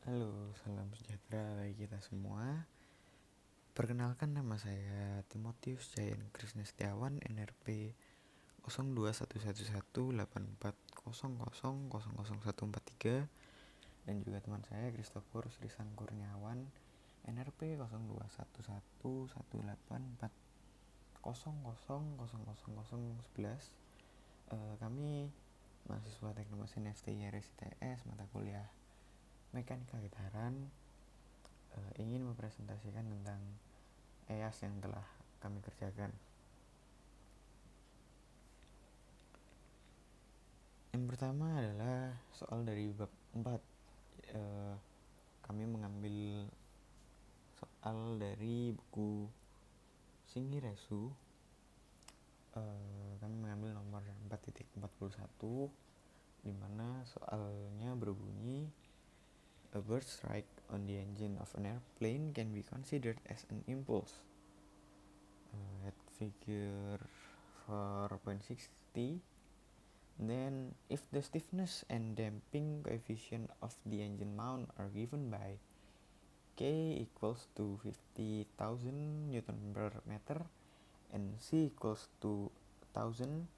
Halo, salam sejahtera bagi kita semua. Perkenalkan, nama saya Timotius Jayan Krisna Setiawan, NRP 02111840000143, dan juga teman saya Christopher Sri Kurniawan, NRP 022118400011. Kami mahasiswa Teknik Mesin FTI RSITS mata kuliah Mekanika Gitaran ingin mempresentasikan tentang EAS yang telah kami kerjakan. Yang pertama adalah soal dari bab 4. Kami mengambil soal dari buku Shingiresu. Kami mengambil nomor 4.41, di mana soalnya berbunyi, a bird strike on the engine of an airplane can be considered as an impulse. At figure 4.60, then if the stiffness and damping coefficient of the engine mount are given by K equals to 50,000 Newton per meter and C equals to 1,000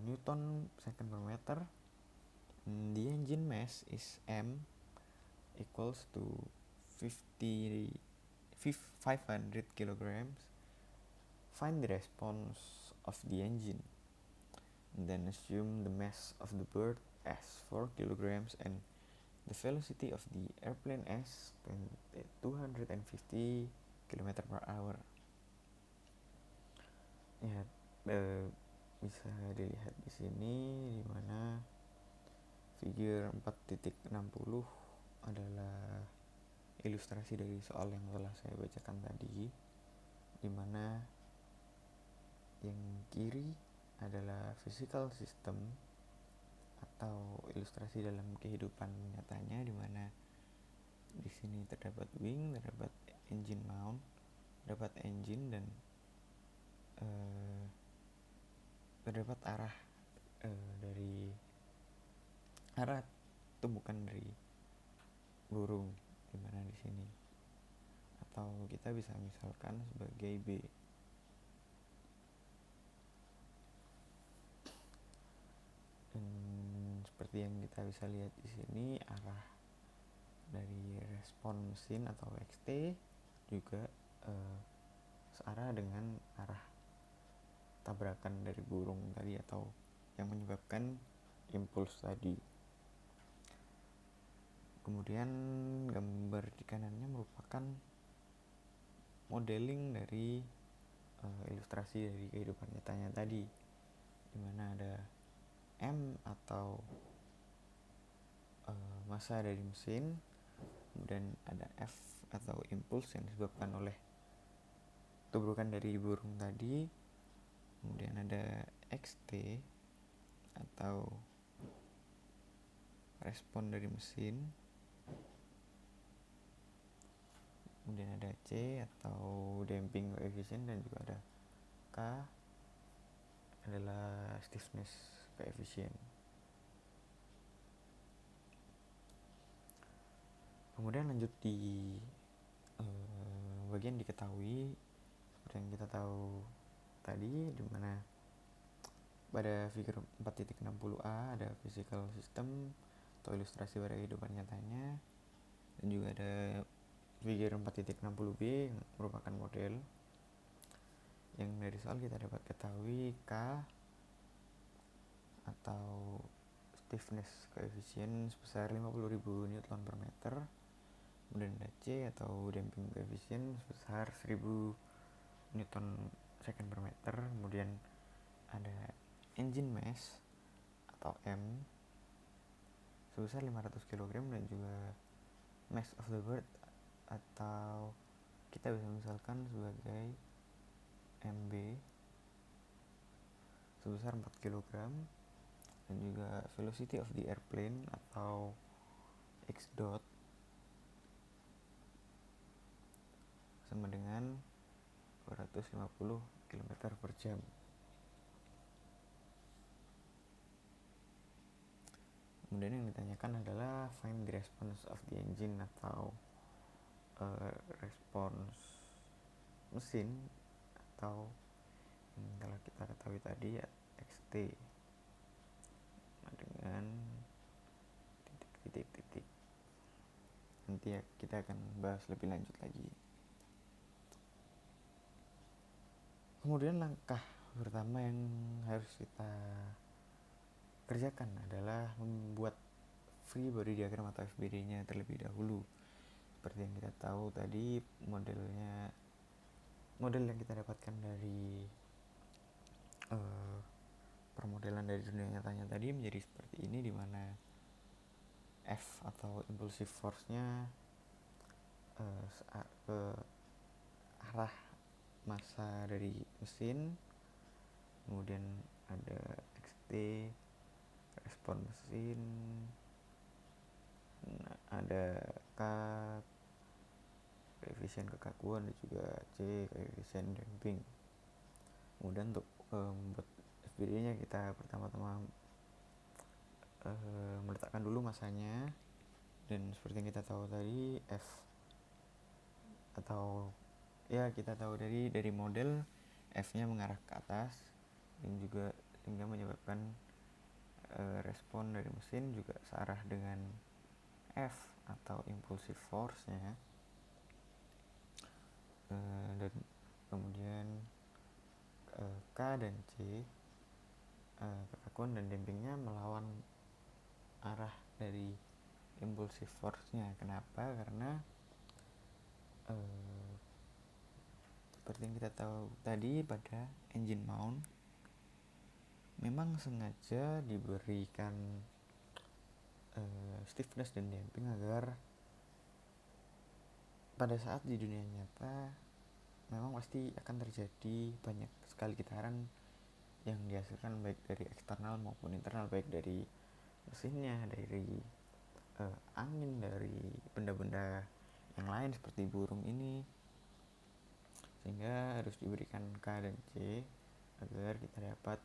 Newton second per meter, the engine mass is M equals to 500 kilograms. Find the response of the engine. Then assume the mass of the bird as 4 kilograms and the velocity of the airplane as 250 km per hour. Ya, bisa dilihat di sini, di mana figure 4.60 adalah ilustrasi dari soal yang telah saya bacakan tadi, di mana yang kiri adalah physical system atau ilustrasi dalam kehidupan nyatanya, di mana di sini terdapat wing, terdapat engine mount, terdapat engine, dan terdapat arah dari arah tumbukan dari burung, di mana di sini, atau kita bisa misalkan sebagai B. Dan seperti yang kita bisa lihat di sini, arah dari respon mesin atau XT juga searah dengan arah tabrakan dari burung tadi, atau yang menyebabkan impuls tadi. Kemudian gambar di kanannya merupakan modeling dari ilustrasi dari kehidupan nyatanya tadi, di mana ada M atau massa dari mesin, kemudian ada F atau impuls yang disebabkan oleh tubrukan dari burung tadi, kemudian ada XT atau respon dari mesin, kemudian ada C atau damping coefficient, dan juga ada K adalah stiffness coefficient. Kemudian lanjut di bagian diketahui, seperti yang kita tahu tadi, di mana pada figure 4.60a ada physical system atau ilustrasi pada kehidupan nyatanya, dan juga ada figure 4.60b yang merupakan model yang dari soal kita dapat ketahui K atau stiffness coefficient sebesar 50.000 Newton per meter, kemudian ada C atau damping coefficient sebesar 1.000 Newton second per meter, kemudian ada engine mass atau M sebesar 500 kg, dan juga mass of the bird atau kita bisa misalkan sebagai MB sebesar 4 kg, dan juga velocity of the airplane atau X dot sama dengan 250 km per jam. Kemudian yang ditanyakan adalah find the response of the engine atau respons mesin, atau yang telah kita ketahui tadi ya, xt. Nah, dengan titik-titik nanti ya kita akan bahas lebih lanjut lagi. Kemudian langkah pertama yang harus kita kerjakan adalah membuat free body diagram atau FBD-nya terlebih dahulu. Seperti yang kita tahu tadi, model yang kita dapatkan dari permodelan dari dunia nyatanya tadi menjadi seperti ini, di mana F atau impulsive force-nya ke arah massa dari mesin, kemudian ada xt respon mesin, ada K koefisien kekakuan, dan juga C koefisien damping. Kemudian untuk membuat FBD-nya kita pertama-tama meletakkan dulu masanya, dan seperti yang kita tahu tadi F atau ya kita tahu dari model F-nya mengarah ke atas, dan juga sehingga menyebabkan respon dari mesin juga searah dengan F atau impulsive force-nya. Dan kemudian K dan C kekakuan dan dampingnya melawan arah dari impulsive force-nya. Kenapa? Karena seperti yang kita tahu tadi, pada engine mount memang sengaja diberikan stiffness dan damping agar pada saat di dunia nyata memang pasti akan terjadi banyak sekali getaran yang dihasilkan baik dari eksternal maupun internal, baik dari mesinnya, dari angin, dari benda-benda yang lain seperti burung ini, sehingga harus diberikan K dan C agar kita dapat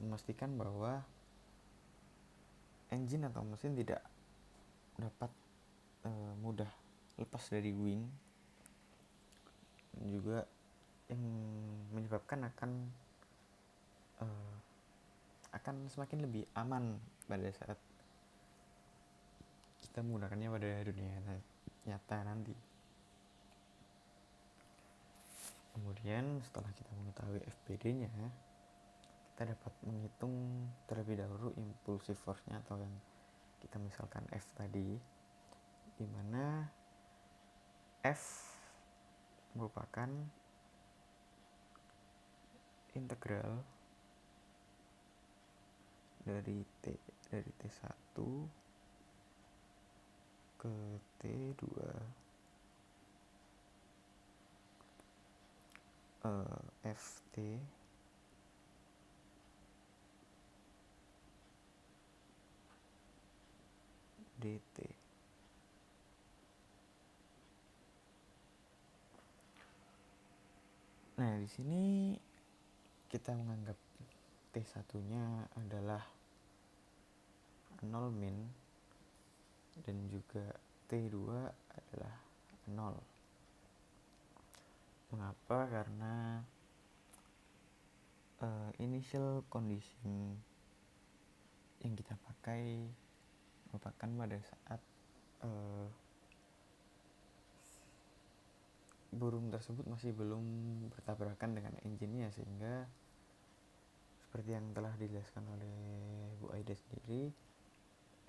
memastikan bahwa engine atau mesin tidak dapat mudah lepas dari wing, dan juga yang menyebabkan akan semakin lebih aman pada saat kita menggunakannya pada dunia nyata nanti. Kemudian setelah kita mengetahui FBD-nya, kita dapat menghitung terlebih dahulu impulsive force-nya atau yang kita misalkan F tadi, di mana F merupakan integral dari T1 ke T2 Ft dt. Nah, di sini kita menganggap T1-nya adalah 0 min, dan juga T2 adalah 0. Mengapa? Karena initial condition yang kita pakai merupakan pada saat burung tersebut masih belum bertabrakan dengan engine-nya, sehingga seperti yang telah dijelaskan oleh Bu Aida sendiri,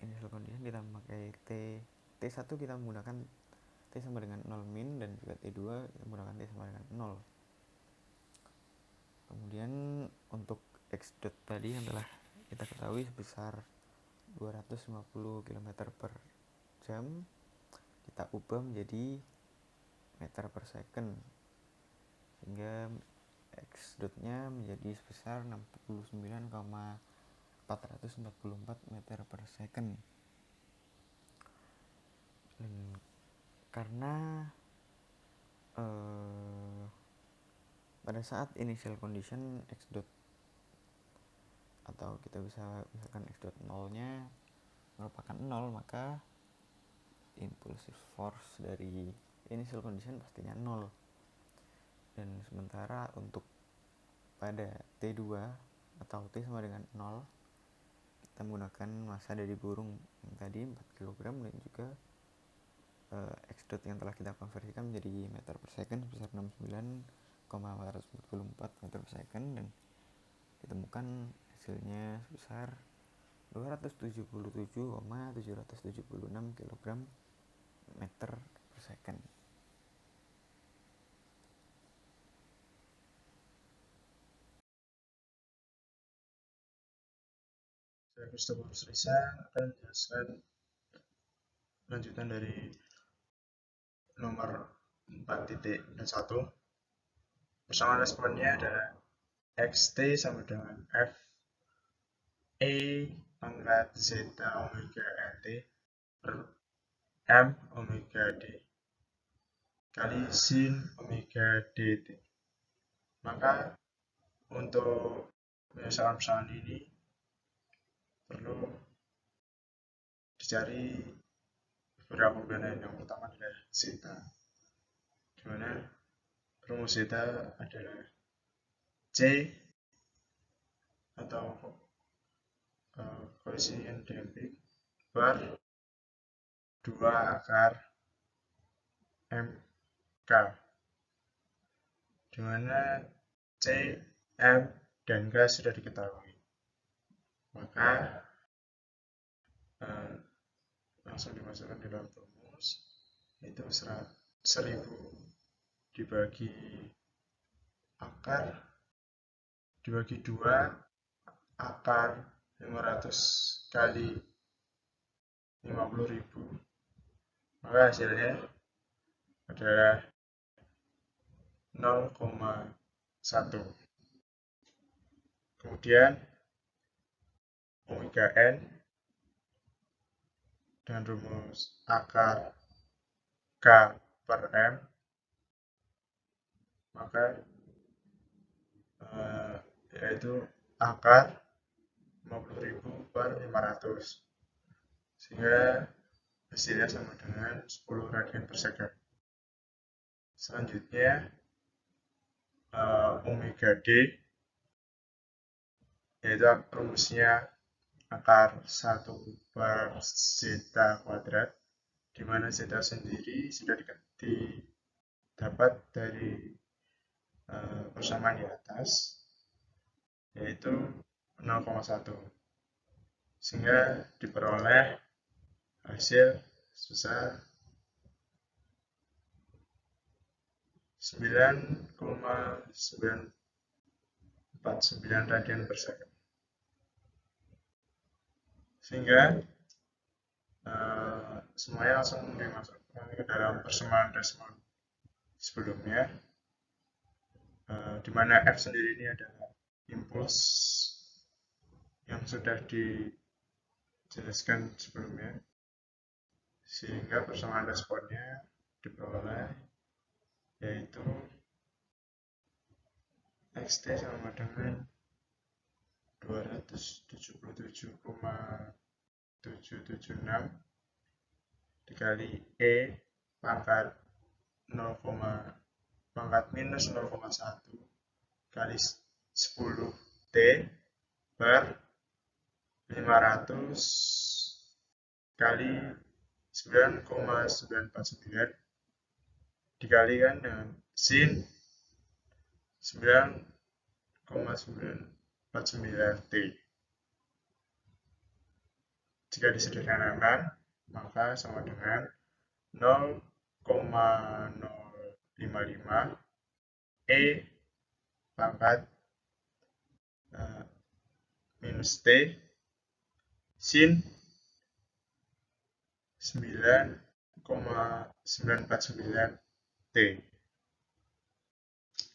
initial condition kita memakai T1 kita menggunakan T sama dengan 0 min, dan juga T2 kita menggunakan T sama dengan 0. Kemudian untuk X dot tadi yang telah kita ketahui sebesar 250 km per jam, kita ubah menjadi meter per second, sehingga X dot-nya menjadi sebesar 69,444 meter per second. Dan karena pada saat initial condition X dot, atau kita bisa misalkan X dot 0 nya merupakan 0, maka impulsive force dari initial condition pastinya 0. Dan sementara untuk pada T2 atau T sama dengan 0, kita menggunakan massa dari burung yang tadi 4 kg dan juga x dot yang telah kita konversikan menjadi meter per second sebesar 69,444 meter per second, dan ditemukan hasilnya sebesar 277,776 kg meter per second. Saya Christopher Rizal akan menjelaskan lanjutan dari nomor 4.1. Persamaan responnya adalah xt sama dengan f e pangkat zeta omega nt per m omega d kali sin omega dt. Maka untuk penyelesaian persamaan ini perlu dicari beberapa komponen. Yang pertama adalah zeta, di mana rumus zeta adalah c atau koefisien damping per 2 akar mk, di mana c, m, dan k sudah diketahui. Maka langsung dimasukkan di dalam rumus, itu 1000 dibagi akar dibagi 2 akar 500 kali 50.000, maka hasilnya adalah 0,1. Kemudian omega n dengan rumus akar k per m, maka yaitu akar 50.000 per 500, sehingga hasilnya sama dengan 10 radian per second. Selanjutnya omega d, yaitu rumusnya akar 1 per zeta kuadrat, di mana zeta sendiri sudah didapat dari persamaan di atas, yaitu 0,1, sehingga diperoleh hasil sebesar 9,949 radian per second. Sehingga semuanya langsung dimasukkan ke dalam persamaan resman sebelumnya, di mana F sendiri ini adalah impuls yang sudah dijelaskan sebelumnya, sehingga persamaan responnya diperoleh yaitu xt sama dengan 277,776 dikali e pangkat minus 0,1 kali 10 t per 500 kali 9,949 dikalikan dengan sin 9,949 t. Jika disederhanakan, maka sama dengan 0,055 e pangkat minus t sin 9,949 t.